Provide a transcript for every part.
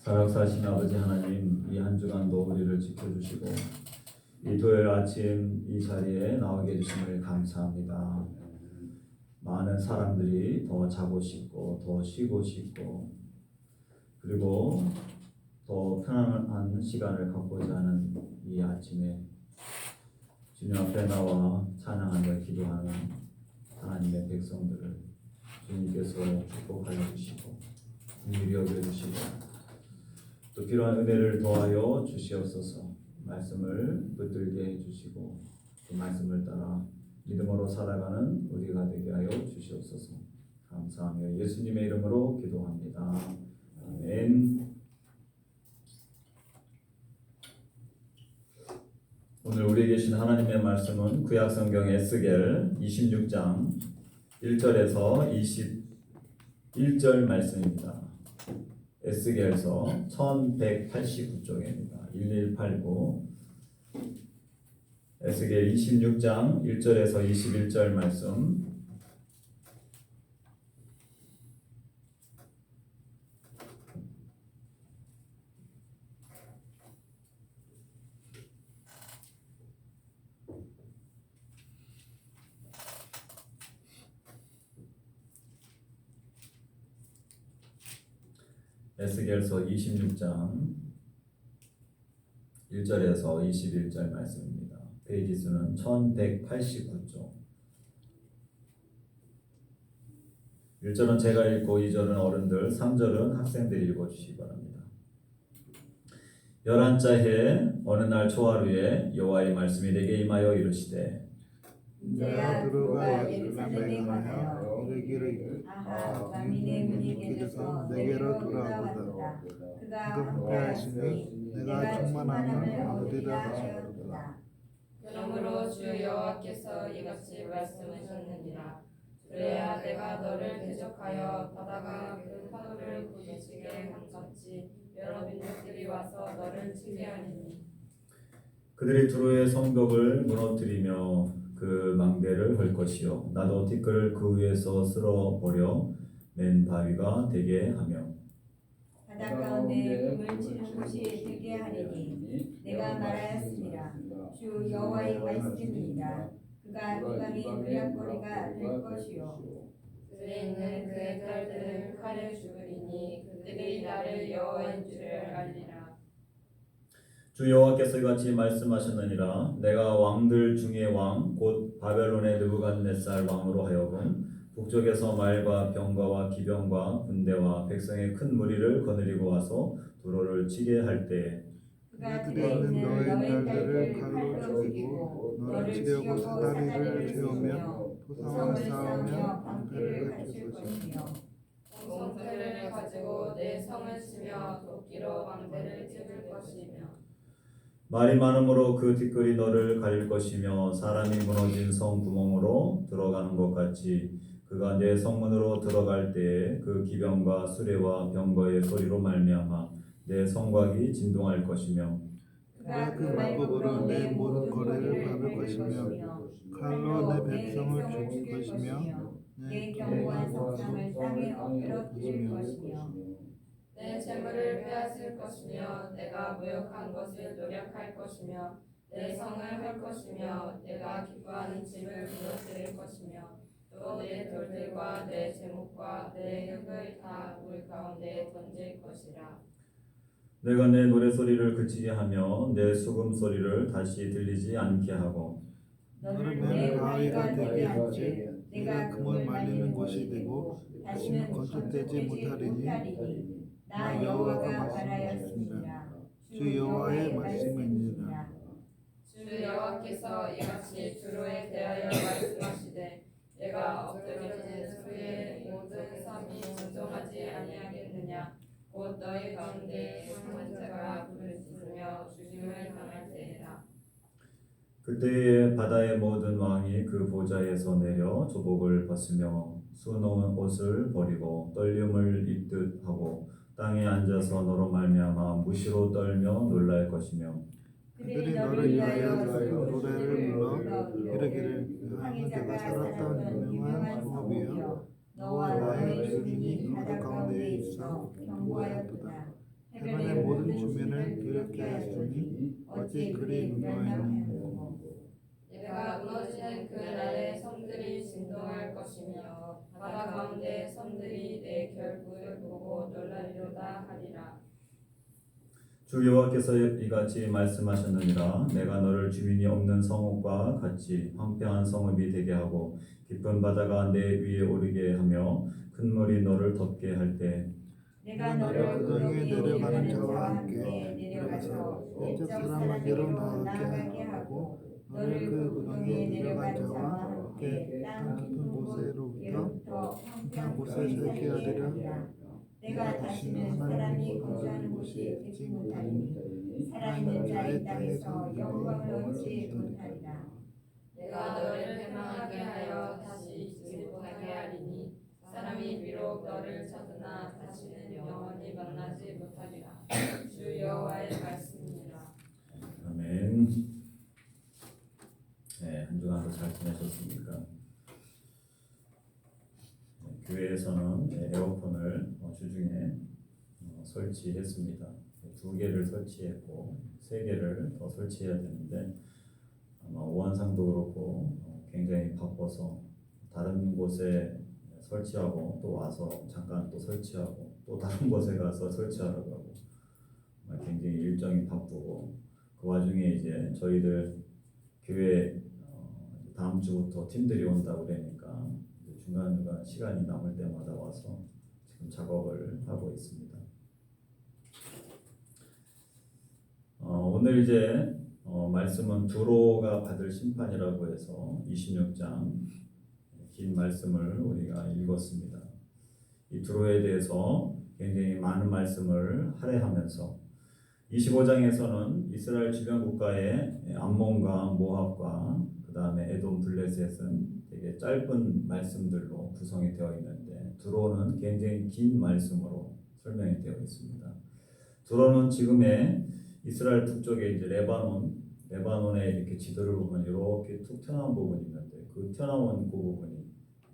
사랑사신 아버지 하나님, 이 한 주간도 우리를 지켜주시고 이 토요일 아침 이 자리에 나오게 해주심을 감사합니다. 많은 사람들이 더 자고 싶고 더 쉬고 싶고 그리고 더 편안한 시간을 갖고자 하는 이 아침에 주님 앞에 나와 찬양하며 기도하는 하나님의 백성들을 주님께서 축복하여 주시고 긍휼히 여겨 주시고 또 필요한 은혜를 더하여 주시옵소서. 말씀을 붙들게 해주시고 그 말씀을 따라 믿음으로 살아가는 우리가 되게 하여 주시옵소서. 감사하며 예수님의 이름으로 기도합니다. 아멘. 오늘 우리에게 주신 하나님의 말씀은 구약성경 에스겔 26장 1절에서 21절 말씀입니다. 에스겔서 1189쪽입니다. 1189 에스겔 26장 1절에서 21절 말씀. 에스겔서 26장 1절에서 21절 말씀입니다. 페이지 수는 1189쪽. 1절은 제가 읽고 2절은 어른들, 3절은 학생들이 읽어주시기 바랍니다. 11자 해 어느 날 초하루에 여호와의 말씀이 내게 임하여 이르시되 내가 들어가 예루살렘에 가하여 이르기를 왕이 내 문이 깨져서 내게로 돌아오다. 그가 함께하시니 내가 충만함을 얻으리라 하셨도다. 그러므로 주 여호와께서 이같이 말씀하셨느니라. 그래야 내가 너를 대적하여 바다가 그 파도를 부딪히게 함같이 여러 민족들이 와서 너를 치게 하리니 그들이 두로의 성벽을 무너뜨리며 그 망대를 헐 것이요 나도 티끌을 그 위에서 쓸어버려 맨 바위가 되게 하며 바다 가운데 금을 치는 곳이 되게 하리니 내가 말하였습니다. 주 여호와의 말씀이니라. 그가 이방의 노략거리가 될 것이요 그들에 있는 그의 딸들은 칼에 죽으리니 그들이 나를 여호와인 줄을 알리라. 주 여호와께서 이같이 말씀하셨느니라. 내가 왕들 중의 왕 곧 바벨론의 느부갓네살 왕으로 하여금 북쪽에서 말과 병거와 기병과 군대와 백성의 큰 무리를 거느리고 와서 두로를 치게 할 때에 그가 그들에 있는 너의 딸들을 칼로 죽이고 너를 치려고 사다리를 세우며 도성을 쌓으며 방패를 갖출 것이며 성패를 가지고 내 성을 치며 도끼로 방패를 찢을 것이며 말이 많음으로 그 티끌이 너를 가릴 것이며 사람이 무너진 성 구멍으로 들어가는 것 같이 그가 내 성문으로 들어갈 때에 그 기병과 수레와 병거의 소리로 말미암아 내 성곽이 진동할 것이며 그가 그 말법으로 내 모든 거래를 밟을 것이며 칼로 내 백성을 죽일 것이며 내 견고한 석상을 땅에 엎드러뜨릴 것이며 내 재물을 빼앗을 것이며 내가 무역한 것을 노력할 것이며 내 성을 할 것이며 내가 기뻐하는 집을 무너뜨릴 것이며 또 내 돌들과 내 제목과 내 흙을 다 물 가운데 던질 것이라. 내가 내 노래소리를 그치게 하며 내 수금소리를 다시 들리지 않게 하고 너를 맨 바위가 되게 할지 내가 금을 말리는 곳이 되고 다시는 건축되지 못하리니 나 여호와가 말하였습니다. 주 여호와의 말씀이니라. 주 여호와께서 이같이 두로에 대하여 말씀하시되 내가 엎드려진 수의 모든 삶이 진정하지 아니하겠느냐. 곧 너희 가운데 강한 자가 부르짖으며 죽임을 당할 때라. 그때에 바다의 모든 왕이 그 보좌에서 내려 조복을 벗으며 수놓은 옷을 버리고 떨림을 입듯 하고 땅에 앉아서 너로 말미암아 무시로 떨며 놀랄 것이며 그들이 너를 위하여 높은 노래를 불러 이르기를 그 자가 살았던 유명한 성읍이여 너와 나의 주인이 바다 가운데 있어 견고하였도다. 해변의 모든 주민을 괴롭게 하였으니 어찌 그리 노노하였느냐. 내가 무너지는 그 날에 섬들이 진동할 것이며 바다 가운데 섬들이 내 결국을 보고 놀라리로다 하리라. 주 여호와께서 이같이 말씀하셨느니라. 내가 너를 주민이 없는 성읍과 같이 황폐한 성읍이 되게 하고 깊은 바다가 내 위에 오르게 하며 큰 물이 너를 덮게 할 때 내가 너를 그 땅에 내려가는 자와 함께 내려가서 옛적 옛적 사람에게로 사람에게로 나아가게 하고 너를 그 무덤에 내려간 자와 함께 땅 깊은 곳으로부터 황폐한 곳에 살게 하리라. 내가 다시는 사람이 거주하는 곳이 되지 못하리니 살아있는 자의 땅에서 영광을 얻지 못하리라. 내가 너를 패망하게 하여 다시 있지 못하게 하리니 사람이 비록 너를 찾으나 다시는 영원히 만나지 못하리라. 주 여호와의 말씀이니라. 아멘. 네, 한 주간도 잘 지내셨습니까? 교회에서는 에어컨을 주중에 설치했습니다. 2개를 설치했고 3개를 더 설치해야 되는데 아마 오한상도 그렇고 굉장히 바빠서 다른 곳에 설치하고 또 와서 잠깐 또 설치하고 또 다른 곳에 가서 설치하라고 하고 굉장히 일정이 바쁘고 그 와중에 이제 저희들 교회 다음 주부터 팀들이 온다고 그러니까 중간중간 시간이 남을 때마다 와서 지금 작업을 하고 있습니다. 오늘 이제 말씀은 두로가 받을 심판이라고 해서 26장 긴 말씀을 우리가 읽었습니다. 이 두로에 대해서 굉장히 많은 말씀을 할애하면서 25장에서는 이스라엘 주변 국가의 암몬과 모압과 그 다음에 에돔 블레셋은 되게 짧은 말씀들로 구성이 되어 있는데 두로는 굉장히 긴 말씀으로 설명이 되어 있습니다. 두로는 지금의 이스라엘 북쪽에 이제 레바논에 이렇게 지도를 보면 이렇게 툭 튀어나온 부분이 있는데 그 튀어나온 그 부분이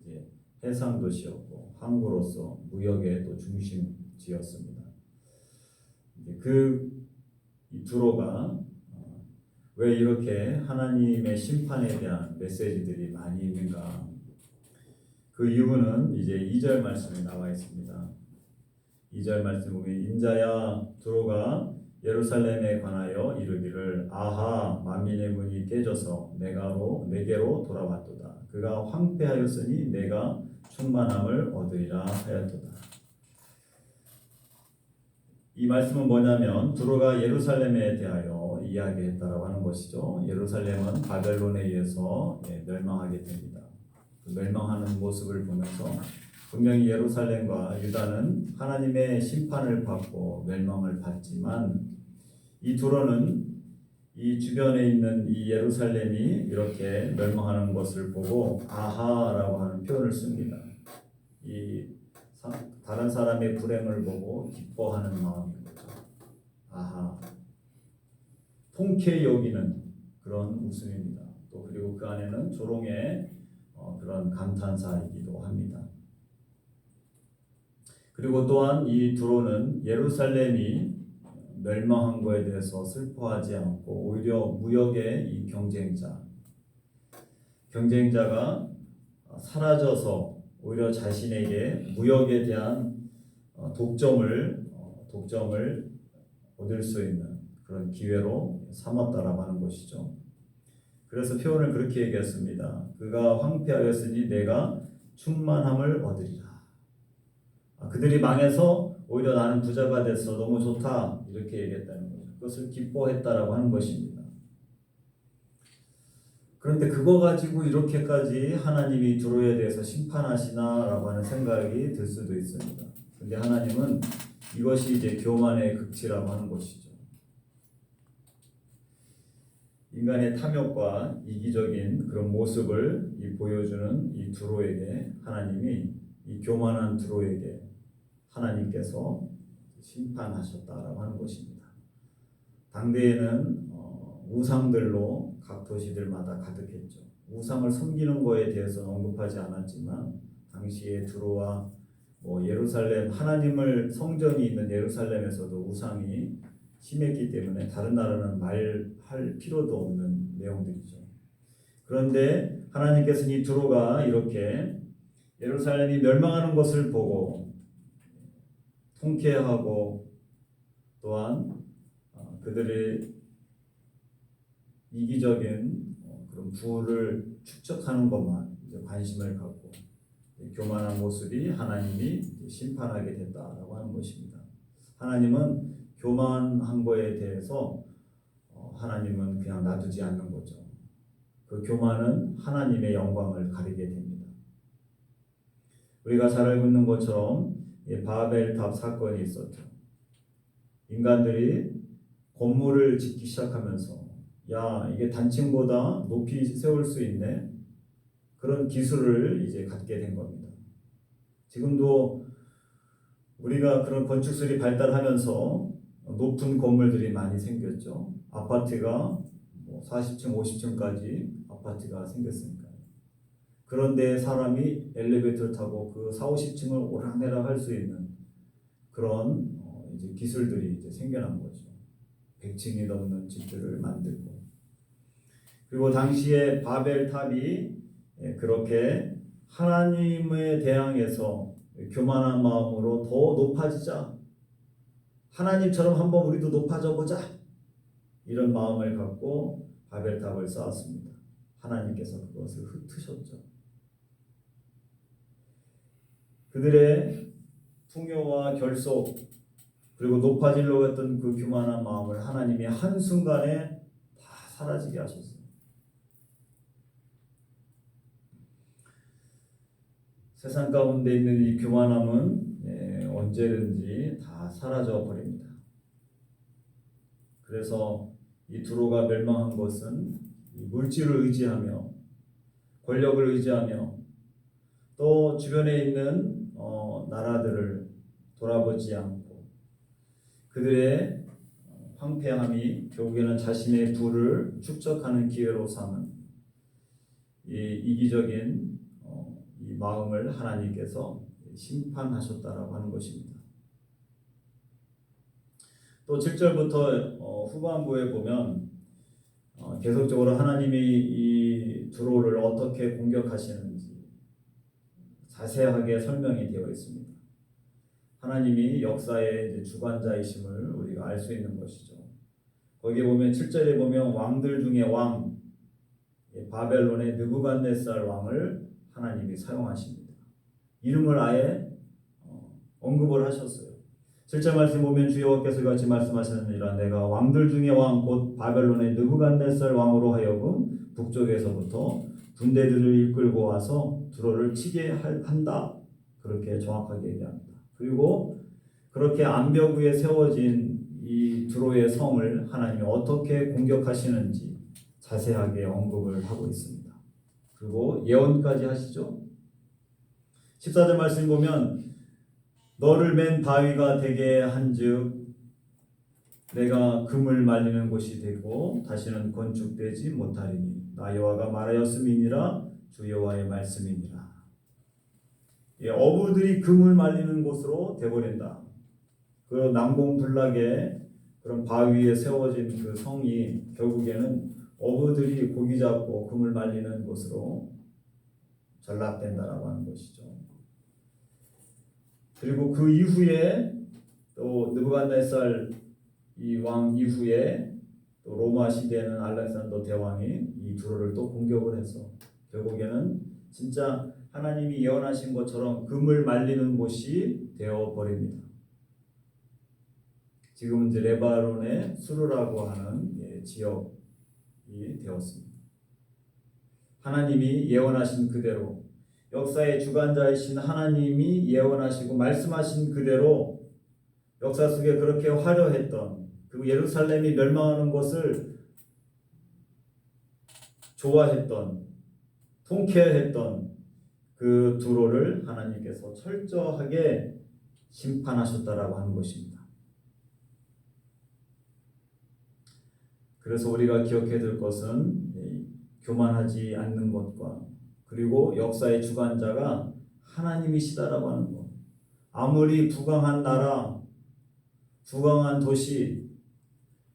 이제 해상 도시였고 항구로서 무역의 또 중심지였습니다. 이제 이 두로가 왜 이렇게 하나님의 심판에 대한 메시지들이 많이 있는가? 그 이유는 이제 2절 말씀에 나와 있습니다. 2절 말씀 보면 인자야 두로가 예루살렘에 관하여 이르기를 아하 만민의 문이 깨져서 내게로 돌아왔도다. 그가 황폐하였으니 내가 충만함을 얻으리라 하였도다. 이 말씀은 뭐냐면 두로가 예루살렘에 대하여 이야기했다라고 하는 것이죠. 예루살렘은 바벨론에 의해서 멸망하게 됩니다. 그 멸망하는 모습을 보면서 분명히 예루살렘과 유다는 하나님의 심판을 받고 멸망을 받지만 이 두로는 이 주변에 있는 이 예루살렘이 이렇게 멸망하는 것을 보고 아하라고 하는 표현을 씁니다. 다른 사람의 불행을 보고 기뻐하는 마음인 거죠. 아하. 통쾌히 여기는 그런 웃음입니다. 또 그리고 그 안에는 조롱의 그런 감탄사이기도 합니다. 그리고 또한 이 두로는 예루살렘이 멸망한 것에 대해서 슬퍼하지 않고 오히려 무역의 이 경쟁자가 사라져서 오히려 자신에게 무역에 대한 독점을 얻을 수 있는 그런 기회로 삼았다라고 하는 것이죠. 그래서 표현을 그렇게 얘기했습니다. 그가 황폐하였으니 내가 충만함을 얻으리라. 그들이 망해서 오히려 나는 부자가 돼서 너무 좋다 이렇게 얘기했다는 거죠. 그것을 기뻐했다라고 하는 것입니다. 그런데 그거 가지고 이렇게까지 하나님이 두로에 대해서 심판하시나라고 하는 생각이 들 수도 있습니다. 근데 하나님은 이것이 이제 교만의 극치라고 하는 것이죠. 인간의 탐욕과 이기적인 그런 모습을 보여주는 이 두로에게 하나님이 이 교만한 두로에게 하나님께서 심판하셨다라고 하는 것입니다. 당대에는 우상들로 각 도시들마다 가득했죠. 우상을 섬기는 것에 대해서는 언급하지 않았지만 당시에 두로와 예루살렘 하나님을 성전이 있는 예루살렘에서도 우상이 심했기 때문에 다른 나라는 말할 필요도 없는 내용들이죠. 그런데 하나님께서는 이 두로가 이렇게 예루살렘이 멸망하는 것을 보고 통쾌하고 또한 그들의 이기적인 그런 부를 축적하는 것만 이제 관심을 갖고 교만한 모습이 하나님이 심판하게 됐다라고 하는 것입니다. 하나님은 교만한 거에 대해서 하나님은 그냥 놔두지 않는 거죠. 그 교만은 하나님의 영광을 가리게 됩니다. 우리가 잘 알고 있는 것처럼 바벨탑 사건이 있었죠. 인간들이 건물을 짓기 시작하면서 야, 이게 단층보다 높이 세울 수 있네. 그런 기술을 이제 갖게 된 겁니다. 지금도 우리가 그런 건축술이 발달하면서 높은 건물들이 많이 생겼죠. 아파트가 40층, 50층까지 아파트가 생겼으니까요. 그런데 사람이 엘리베이터를 타고 그 4, 50층을 오락내락 할 수 있는 그런 이제 기술들이 이제 생겨난 거죠. 100층이 넘는 집들을 만들고. 그리고 당시에 바벨탑이 그렇게 하나님에 대항해서 교만한 마음으로 더 높아지자, 하나님처럼 한번 우리도 높아져 보자, 이런 마음을 갖고 바벨탑을 쌓았습니다. 하나님께서 그것을 흩으셨죠. 그들의 풍요와 결속 그리고 높아지려고 했던 그 교만한 마음을 하나님이 한순간에 다 사라지게 하셨어요. 세상 가운데 있는 이 교만함은 언제든지 다 사라져 버립니다. 그래서 이 두로가 멸망한 것은 물질을 의지하며 권력을 의지하며 또 주변에 있는 나라들을 돌아보지 않고 그들의 황폐함이 결국에는 자신의 부를 축적하는 기회로 삼은 이 이기적인 이 마음을 하나님께서 심판하셨다라고 하는 것입니다. 또 7절부터 후반부에 보면 계속적으로 하나님이 이 두로를 어떻게 공격하시는지 자세하게 설명이 되어 있습니다. 하나님이 역사의 이제 주관자이심을 우리가 알 수 있는 것이죠. 거기에 보면 7절에 보면 왕들 중에 왕, 바벨론의 느부갓네살 왕을 하나님이 사용하십니다. 이름을 아예 언급을 하셨어요. 7절 말씀 보면 주 여호와께서 같이 말씀하셨느니라 내가 왕들 중에 왕 곧 바벨론의 느부갓네살 왕으로 하여금 북쪽에서부터 군대들을 이끌고 와서 두로를 치게 한다. 그렇게 정확하게 얘기합니다. 그리고 그렇게 암벽 위에 세워진 이 두로의 성을 하나님이 어떻게 공격하시는지 자세하게 언급을 하고 있습니다. 그리고 예언까지 하시죠. 14절 말씀 보면 너를 맨 바위가 되게 한즉 내가 금을 말리는 곳이 되고 다시는 건축되지 못하리니 나 여호와가 말하였음이니라 주 여호와의 말씀이니라. 어부들이 금을 말리는 곳으로 되버린다. 그 난공불락의 그런 바위에 세워진 그 성이 결국에는 어부들이 고기 잡고 금을 말리는 곳으로 전락된다라고 하는 것이죠. 그리고 그 이후에 또 느부갓네살 이 왕 이후에 또 로마 시대에는 알렉산더 대왕이 이 두로를 또 공격을 해서 결국에는 진짜 하나님이 예언하신 것처럼 금을 말리는 곳이 되어 버립니다. 지금은 이제 레바논의 수르라고 하는 지역이 되었습니다. 하나님이 예언하신 그대로 역사의 주관자이신 하나님이 예언하시고 말씀하신 그대로 역사 속에 그렇게 화려했던 그리고 예루살렘이 멸망하는 것을 좋아했던 통쾌했던 그 두로를 하나님께서 철저하게 심판하셨다라고 하는 것입니다. 그래서 우리가 기억해야 될 것은 교만하지 않는 것과 그리고 역사의 주관자가 하나님이시다라고 하는 것. 아무리 부강한 나라, 부강한 도시,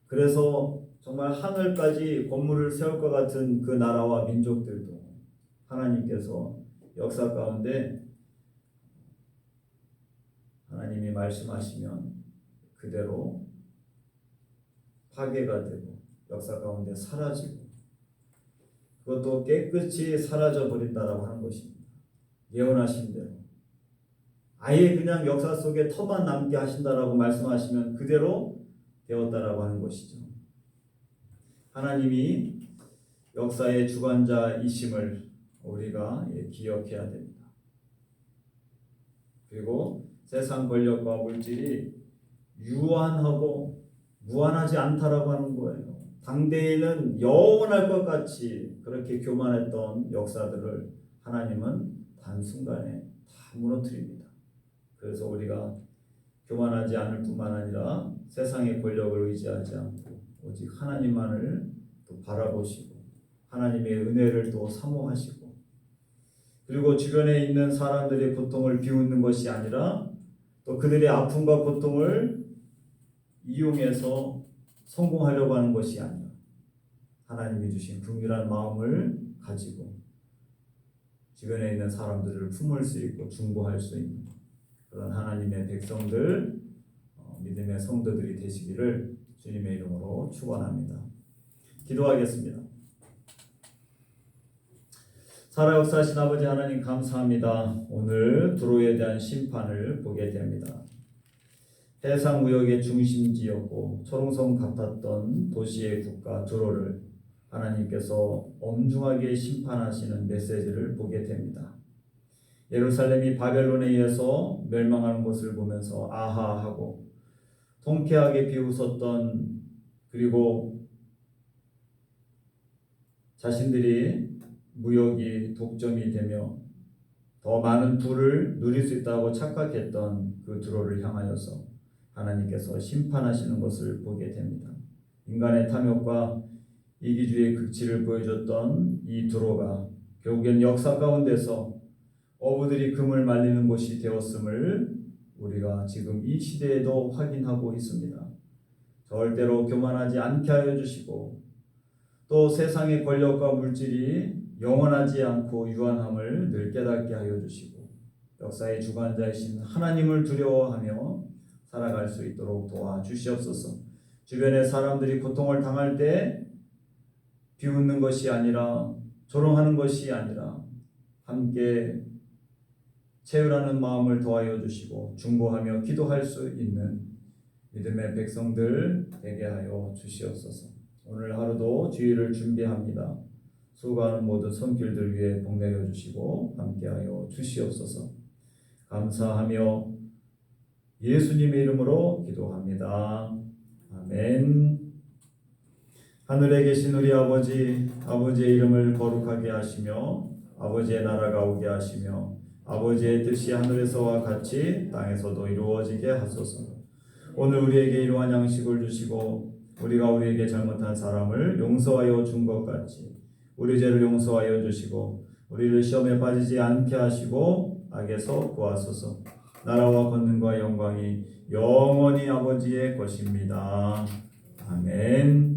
그래서 정말 하늘까지 건물을 세울 것 같은 그 나라와 민족들도 하나님께서 역사 가운데 하나님이 말씀하시면 그대로 파괴가 되고 역사 가운데 사라지고 그것도 깨끗이 사라져 버린다라고 하는 것입니다. 예언하신 대로 아예 그냥 역사 속에 터만 남게 하신다라고 말씀하시면 그대로 되었다라고 하는 것이죠. 하나님이 역사의 주관자이심을 우리가 기억해야 됩니다. 그리고 세상 권력과 물질이 유한하고 무한하지 않다라고 하는 거예요. 당대에는 영원할 것 같이 그렇게 교만했던 역사들을 하나님은 단순간에 다 무너뜨립니다. 그래서 우리가 교만하지 않을 뿐만 아니라 세상의 권력을 의지하지 않고 오직 하나님만을 또 바라보시고 하나님의 은혜를 또 사모하시고 그리고 주변에 있는 사람들의 고통을 비웃는 것이 아니라 또 그들의 아픔과 고통을 이용해서 성공하려고 하는 것이 아니라 하나님이 주신 긍휼한 마음을 가지고 주변에 있는 사람들을 품을 수 있고 중보할 수 있는 그런 하나님의 백성들, 믿음의 성도들이 되시기를 주님의 이름으로 축원합니다. 기도하겠습니다. 살아 역사하신 아버지 하나님 감사합니다. 오늘 두로에 대한 심판을 보게 됩니다. 해상 무역의 중심지였고 초롱성 같았던 도시의 국가 두로를 하나님께서 엄중하게 심판하시는 메시지를 보게 됩니다. 예루살렘이 바벨론에 의해서 멸망하는 것을 보면서 아하하고 통쾌하게 비웃었던 그리고 자신들이 무역이 독점이 되며 더 많은 부를 누릴 수 있다고 착각했던 그 두로를 향하여서 하나님께서 심판하시는 것을 보게 됩니다. 인간의 탐욕과 이기주의의 극치를 보여줬던 이 두로가 결국엔 역사 가운데서 어부들이 금을 말리는 곳이 되었음을 우리가 지금 이 시대에도 확인하고 있습니다. 절대로 교만하지 않게 하여 주시고 또 세상의 권력과 물질이 영원하지 않고 유한함을 늘 깨닫게 하여 주시고 역사의 주관자이신 하나님을 두려워하며 살아갈 수 있도록 도와주시옵소서. 주변의 사람들이 고통을 당할 때 비웃는 것이 아니라 조롱하는 것이 아니라 함께 채우라는 마음을 더하여 주시고 중보하며 기도할 수 있는 믿음의 백성들 되게 하여 주시옵소서. 오늘 하루도 주일을 준비합니다. 수고하는 모든 손길들 위해 복 내려 주시고 함께하여 주시옵소서. 감사하며 예수님의 이름으로 기도합니다. 아멘. 하늘에 계신 우리 아버지, 아버지의 이름을 거룩하게 하시며 아버지의 나라가 오게 하시며 아버지의 뜻이 하늘에서와 같이 땅에서도 이루어지게 하소서. 오늘 우리에게 이러한 양식을 주시고 우리가 우리에게 잘못한 사람을 용서하여 준 것 같이 우리 죄를 용서하여 주시고 우리를 시험에 빠지지 않게 하시고 악에서 구하소서. 나라와 권능과 영광이 영원히 아버지의 것입니다. 아멘.